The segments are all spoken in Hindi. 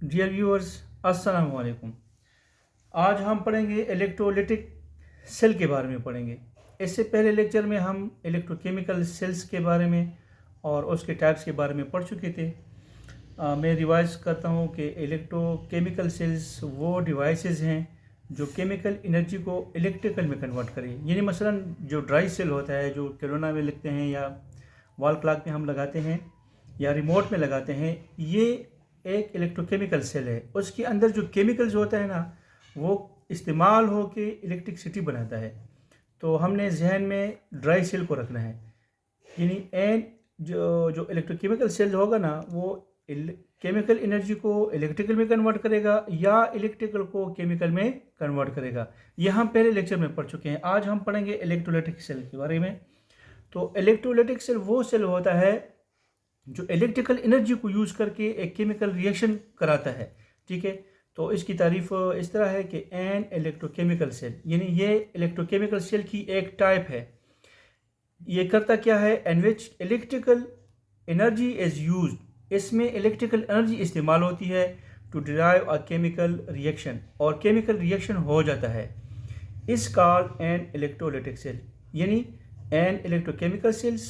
डियर व्यूअर्स, अस्सलाम वालेकुम। आज हम पढ़ेंगे इलेक्ट्रोलाइटिक सेल के बारे में पढ़ेंगे। इससे पहले लेक्चर में हम इलेक्ट्रोकेमिकल सेल्स के बारे में और उसके टाइप्स के बारे में पढ़ चुके थे। मैं रिवाइज करता हूँ कि इलेक्ट्रोकेमिकल सेल्स वो डिवाइसेस हैं जो केमिकल एनर्जी को इलेक्ट्रिकल में कन्वर्ट करें। यानी मसलन जो ड्राई सेल होता है, जो कैलोना में लिखते हैं या वॉल क्लॉक में हम लगाते हैं या रिमोट में लगाते हैं, ये एक इलेक्ट्रोकेमिकल सेल है। उसके अंदर जो केमिकल्स होता है ना, वो इस्तेमाल हो के इलेक्ट्रिसिटी बनाता है। तो हमने जहन में ड्राई सेल को रखना है। यानी एन जो इलेक्ट्रोकेमिकल सेल होगा ना, वो केमिकल एनर्जी को इलेक्ट्रिकल में कन्वर्ट करेगा या इलेक्ट्रिकल को केमिकल में कन्वर्ट करेगा। यह हम पहले लेक्चर में पढ़ चुके हैं। आज हम पढ़ेंगे इलेक्ट्रोलाइटिक सेल के बारे में। तो इलेक्ट्रोलाइटिक सेल वो सेल होता है जो इलेक्ट्रिकल एनर्जी को यूज़ करके एक केमिकल रिएक्शन कराता है। ठीक है, तो इसकी तारीफ इस तरह है कि एन इलेक्ट्रोकेमिकल सेल, यानी ये इलेक्ट्रोकेमिकल सेल की एक टाइप है। ये करता क्या है, in which electrical energy is use, इसमें इलेक्ट्रिकल एनर्जी इस्तेमाल होती है to derive a chemical reaction, और केमिकल रिएक्शन हो जाता है। Is called an electrolytic cell, यानी an electrochemical cells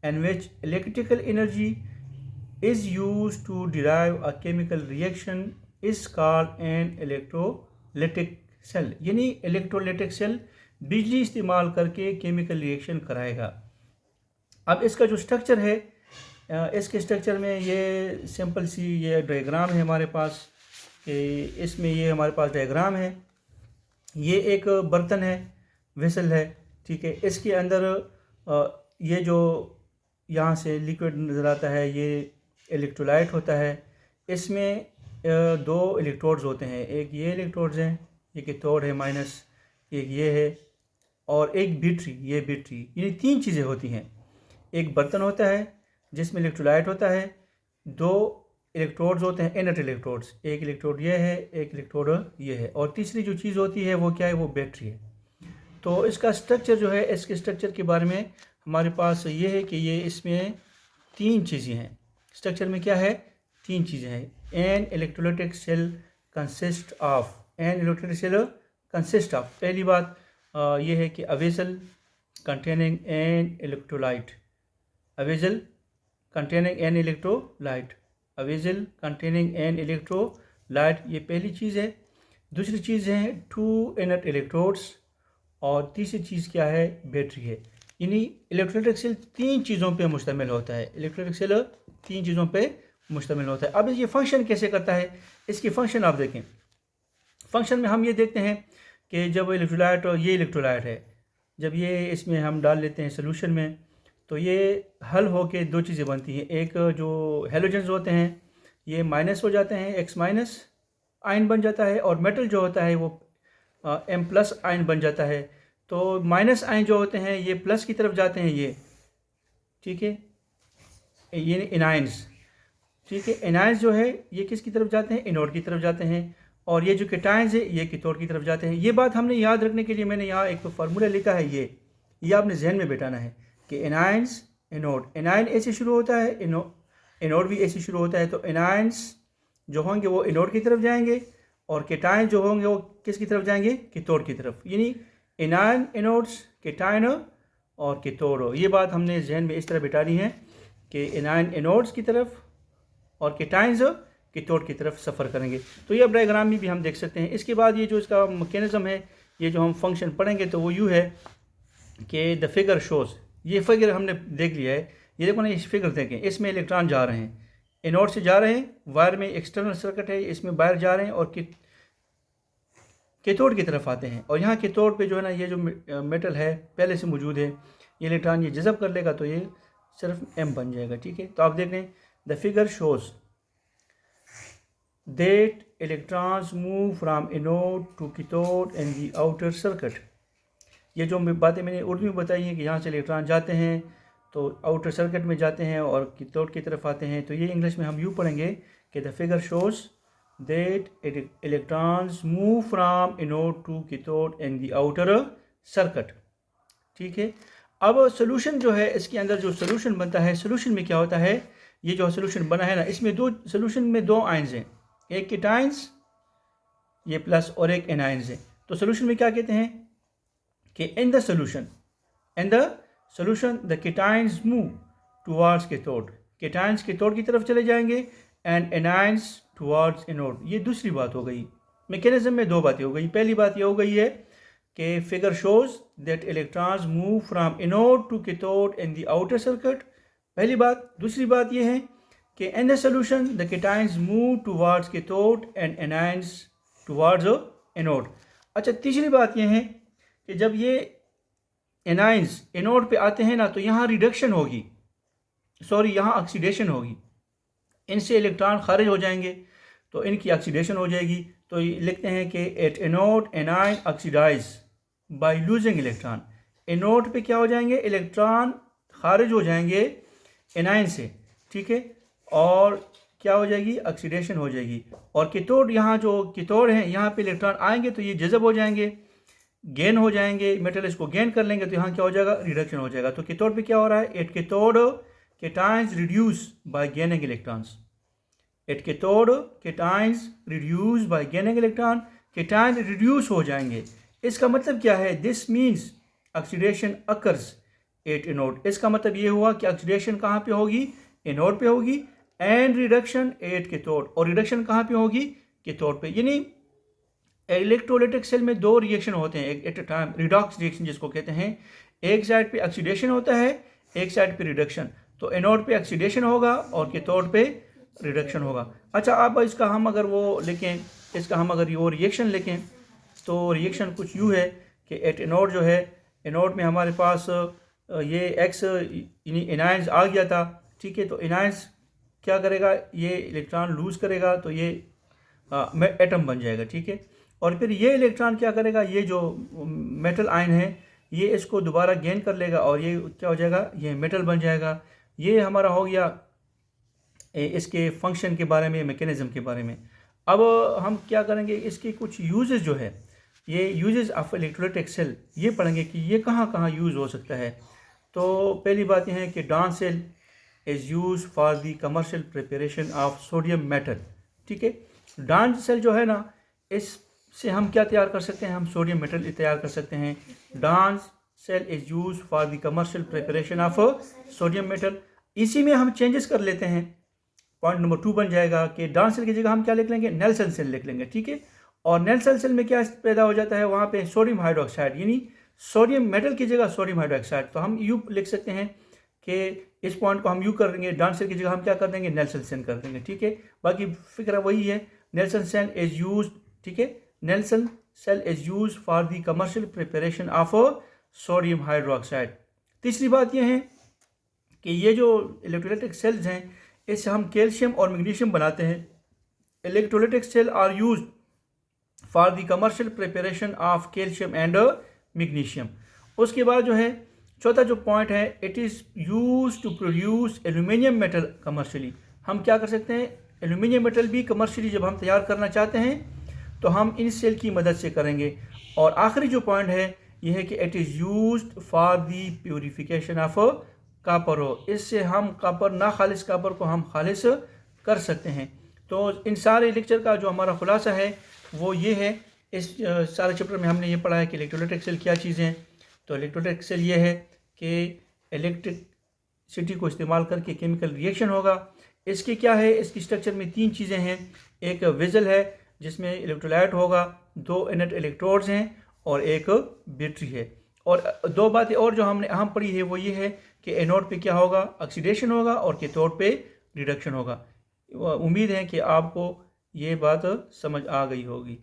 in which electrical energy is used to derive a chemical reaction is called an electrolytic cell। यानी इलेक्ट्रोलाइटिक सेल बिजली इस्तेमाल करके केमिकल रिएक्शन कराएगा। अब इसका जो स्ट्रक्चर है, इसके स्ट्रक्चर में ये सिंपल सी ये डायग्राम है हमारे पास। इसमें ये हमारे पास डायग्राम है। ये एक बर्तन है, वेसल है। ठीक है, इसके अंदर ये जो यहाँ से लिक्विड नज़र आता है, ये इलेक्ट्रोलाइट होता है। इसमें दो इलेक्ट्रोड्स होते हैं, एक ये इलेक्ट्रोड्स हैं, ये कैथोड है माइनस, एक ये है, और एक बैटरी, ये बैटरी। ये तीन चीज़ें होती हैं। एक बर्तन होता है जिसमें इलेक्ट्रोलाइट होता है, दो इलेक्ट्रोड्स होते हैं इनर्ट इलेक्ट्रोड्स, एक इलेक्ट्रोड ये है, एक इलेक्ट्रोड ये है, और तीसरी जो चीज़ होती है वो क्या है, वो बैटरी है। तो इसका स्ट्रक्चर जो है, इसके स्ट्रक्चर के बारे में हमारे पास ये है कि ये इसमें तीन चीज़ें हैं। स्ट्रक्चर में क्या है, तीन चीज़ें हैं। An electrolytic cell consist of, an electrolytic cell consist of, पहली बात ये है कि a vessel containing an electrolyte, a vessel containing an electrolyte, a vessel containing an electrolyte, ये पहली चीज़ है। दूसरी चीज़ है टू इनर्ट इलेक्ट्रोड्स, और तीसरी चीज़ क्या है, बैटरी है। यानी इलेक्ट्रोलाइटिक सेल तीन चीज़ों पे मुश्तमिल होता है। इलेक्ट्रोलाइटिक सेल तीन चीज़ों पे मुश्तमिल होता है। अब ये फंक्शन कैसे करता है, इसकी फंक्शन आप देखें। फंक्शन में हम ये देखते हैं कि जब इलेक्ट्रोलाइट, ये इलेक्ट्रोलाइट है, जब ये इसमें हम डाल लेते हैं सोल्यूशन में, तो ये हल हो के दो चीज़ें बनती हैं। एक जो हेलोजेंस होते हैं ये माइनस हो जाते हैं, एक्स माइनस आयन बन जाता है, और मेटल जो होता है वो एम प्लस आयन बन जाता है। तो माइनस आयन जो होते हैं ये प्लस की तरफ जाते हैं, ये ठीक है, ये एनायंस। ठीक है, एनायंस जो है ये किसकी तरफ जाते हैं, एनोड की तरफ जाते हैं, और ये जो कैटायंस है ये कैथोड की तरफ जाते हैं। ये बात हमने याद रखने के लिए मैंने यहाँ एक तो फार्मूला लिखा है, ये आपने जहन में बैठाना है कि एनायंस एनोड, एनायन ऐसे शुरू होता है, एनोड भी ऐसे शुरू होता है। तो एनायंस जो होंगे वो एनोड की तरफ जाएंगे, और कैटायन जो होंगे वो किसकी तरफ जाएंगे, कैथोड की तरफ। यानी एनायन एनोड्स, कैटायन और कैथोड। ये बात हमने जहन में इस तरह बिठानी है कि एनायन एनोड्स की तरफ और कैटायंस कैथोड की तरफ सफ़र करेंगे। तो ये अब डायग्राम में भी हम देख सकते हैं। इसके बाद ये जो इसका मैकेनिज़्म है, ये जो हम फंक्शन पढ़ेंगे तो वो यूँ है कि द फिगर शोज़, ये फिगर हमने देख लिया है। ये देखो ना, इस फिगर देखें, इसमें इलेक्ट्रॉन जा रहे हैं, एनोड से जा रहे हैं, वायर में एक्सटर्नल सर्किट है, इसमें बाहर जा रहे हैं और कैथोड की तरफ आते हैं। और यहाँ कैथोड पे जो है ना, ये जो मेटल है पहले से मौजूद है, ये इलेक्ट्रॉन ये जज़ब कर लेगा तो ये सिर्फ एम बन जाएगा। ठीक है, तो आप देख लें, the figure shows that electrons move from anode to cathode in the outer circuit. ये जो बातें मैंने उर्दू में बताई हैं कि यहाँ से इलेक्ट्रॉन जाते हैं तो आउटर सर्किट में जाते हैं और कैथोड की तरफ आते हैं, तो ये इंग्लिश में हम यूँ पढ़ेंगे कि the figure shows that electrons move from anode to cathode in the outer circuit। ठीक है, अब सोल्यूशन जो है, इसके अंदर जो सोल्यूशन बनता है, सोल्यूशन में क्या होता है, ये जो सोल्यूशन बना है ना, इसमें दो सोल्यूशन में दो आयन्स हैं, एक कीटाइंस ये प्लस और एक एनाइंस है। तो सोल्यूशन में क्या कहते हैं कि in the solution the cations move towards cathode, cations cathode की तरफ चले जाएंगे एंड एनाइंस टुवार्ड्स एनोड। ये दूसरी बात हो गई। मैकेनिज्म में दो बातें हो गई। पहली बात ये हो गई है कि figure shows that electrons move from anode to cathode in the outer circuit, पहली बात। दूसरी बात ये है कि in the solution the cations move towards cathode and anions towards anode. अच्छा, तीसरी बात यह है कि जब ये एनाइंस एनोड पे आते हैं ना, तो यहाँ रिडक्शन होगी, यहाँ ऑक्सीडेशन होगी। इनसे इलेक्ट्रॉन खारिज हो जाएंगे तो इनकी ऑक्सीडेशन हो जाएगी। तो ये लिखते हैं कि at anode anion oxidise by losing electron. Anode पे क्या हो जाएंगे, इलेक्ट्रॉन खारिज हो जाएंगे एनाइन से, ठीक है, और क्या हो जाएगी, ऑक्सीडेशन हो जाएगी। और कैथोड, यहाँ जो कैथोड है यहाँ पे इलेक्ट्रॉन आएंगे तो ये जज़ब हो जाएंगे, गेन हो जाएंगे, मेटल इसको गेन कर लेंगे, तो यहाँ क्या हो जाएगा, रिडक्शन हो जाएगा। तो कैथोड पे क्या हो रहा है, at cathode cations reduce by gaining electrons. At cathode cations reduce by gaining electron, cation reduce हो जाएंगे। इसका मतलब क्या है, this means oxidation occurs at anode. इसका मतलब ये हुआ कि ऑक्सीडेशन कहाँ पे होगी, एनोड पे होगी, एंड रिडक्शन एट कैथोड, और रिडक्शन कहाँ पे होगी, कैथोड पे। यानी इलेक्ट्रोलाइटिक सेल में दो रिएक्शन होते हैं at a time, redox reaction जिसको कहते हैं। एक साइड पे ऑक्सीडेशन होता है, एक साइड पे रिडक्शन। तो एनोड पे ऑक्सीडेशन होगा और कैथोड पे रिडक्शन होगा। अच्छा, अब इसका हम अगर वो लिखें, इसका हम अगर वो रिएक्शन लिखें तो रिएक्शन कुछ यूँ है कि एट एनोड जो है, एनोड में हमारे पास ये एक्स यानी एनाइंस आ गया था, ठीक है। तो एनाइंस क्या करेगा, ये इलेक्ट्रॉन लूज करेगा तो ये एटम बन जाएगा, ठीक है। और फिर ये इलेक्ट्रॉन क्या करेगा, ये जो मेटल आयन है ये इसको दोबारा गेन कर लेगा और ये क्या हो जाएगा, ये मेटल बन जाएगा। ये हमारा हो गया इसके फंक्शन के बारे में, मैकेनिज्म के बारे में। अब हम क्या करेंगे, इसके कुछ यूजेस जो है, ये यूजेस ऑफ इलेक्ट्रोलाइटिक सेल ये पढ़ेंगे कि ये कहाँ कहाँ यूज़ हो सकता है। तो पहली बात यह है कि Downs cell is use for the commercial preparation of sodium metal, ठीक है। डांस सेल जो है ना, इससे हम क्या तैयार कर सकते हैं, हम सोडियम मेटल तैयार कर सकते हैं। Downs cell is use for the commercial preparation of sodium metal. इसी में हम चेंजेस कर लेते हैं। पॉइंट नंबर 2 बन जाएगा कि डांस सेल की जगह हम क्या लिख लेंगे, नेल्सन सेल लिख लेंगे, ठीक है। और नेल्सन सेल में क्या पैदा हो जाता है, वहाँ पे सोडियम हाइड्रोक्साइड, यानी सोडियम मेटल की जगह सोडियम हाइड्रोक्साइड। तो हम यू लिख सकते हैं कि इस पॉइंट को हम यू कर देंगे, डांस सेल की जगह हम क्या कर देंगे, नेल्सन सेल कर देंगे, ठीक है। बाकी फिक्र वही है, नेल्सन सेल इज यूज, ठीक है, Nelson cell is use for the commercial preparation of sodium hydroxide. तीसरी बात यह है कि ये जो इलेक्ट्रोलाइटिक सेल्स हैं, इससे हम कैल्शियम और मैग्नीशियम बनाते हैं। Electrolytic cell are use for the commercial preparation of calcium and magnesium. उसके बाद जो है चौथा जो पॉइंट है, it is use to produce aluminium metal commercially. हम क्या कर सकते हैं, एल्यूमिनियम मेटल भी कमर्शियली जब हम तैयार करना चाहते हैं तो हम इन सेल की मदद से करेंगे। और आखिरी जो पॉइंट है यह है कि it is use for the purification of copper हो। इससे हम कापर, ना खालिस कापर को हम खालिस कर सकते हैं। तो इन सारे लेक्चर का जो हमारा खुलासा है वो ये है। इस सारे चैप्टर में हमने ये पढ़ा है कि इलेक्ट्रोलाइटिक सेल क्या चीज़ें हैं। तो इलेक्ट्रोलाइटिक सेल ये है कि इलेक्ट्रिसिटी को इस्तेमाल करके केमिकल रिएक्शन होगा। इसके क्या है, इसकी स्ट्रक्चर में 3 चीज़ें हैं। एक वेजल है जिसमें इलेक्ट्रोलाइट होगा, 2 इनर्ट इलेक्ट्रोड्स हैं और एक बैटरी है। और 2 बातें और जो हमने अहम पढ़ी है वो ये है कि एनोड पे क्या होगा, ऑक्सीडेशन होगा, और कैथोड पे रिडक्शन होगा। उम्मीद है कि आपको ये बात समझ आ गई होगी।